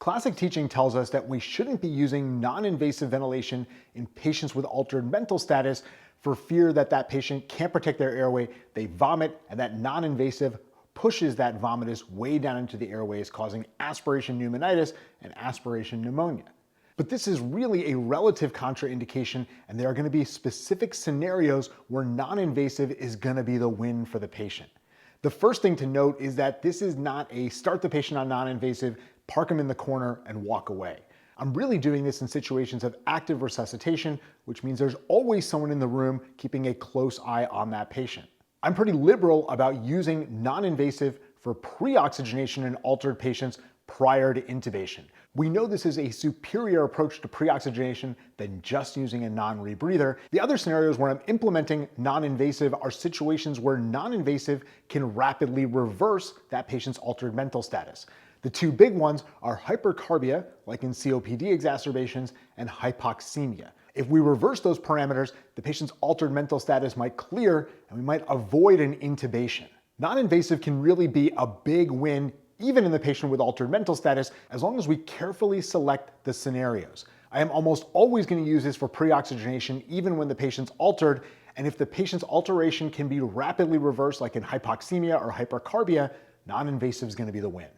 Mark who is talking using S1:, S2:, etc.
S1: Classic teaching tells us that we shouldn't be using non-invasive ventilation in patients with altered mental status for fear that that patient can't protect their airway, they vomit, and that non-invasive pushes that vomitus way down into the airways, causing aspiration pneumonitis and aspiration pneumonia. But this is really a relative contraindication, and there are going to be specific scenarios where non-invasive is going to be the win for the patient. The first thing to note is that this is not a start the patient on non-invasive, park them in the corner, and walk away. I'm really doing this in situations of active resuscitation, which means there's always someone in the room keeping a close eye on that patient. I'm pretty liberal about using non-invasive for pre-oxygenation in altered patients prior to intubation. We know this is a superior approach to pre-oxygenation than just using a non-rebreather. The other scenarios where I'm implementing non-invasive are situations where non-invasive can rapidly reverse that patient's altered mental status. The two big ones are hypercarbia, like in COPD exacerbations, and hypoxemia. If we reverse those parameters, the patient's altered mental status might clear and we might avoid an intubation. Non-invasive can really be a big win even in the patient with altered mental status, as long as we carefully select the scenarios. I am almost always going to use this for pre-oxygenation even when the patient's altered, and if the patient's alteration can be rapidly reversed like in hypoxemia or hypercarbia, non-invasive is going to be the win.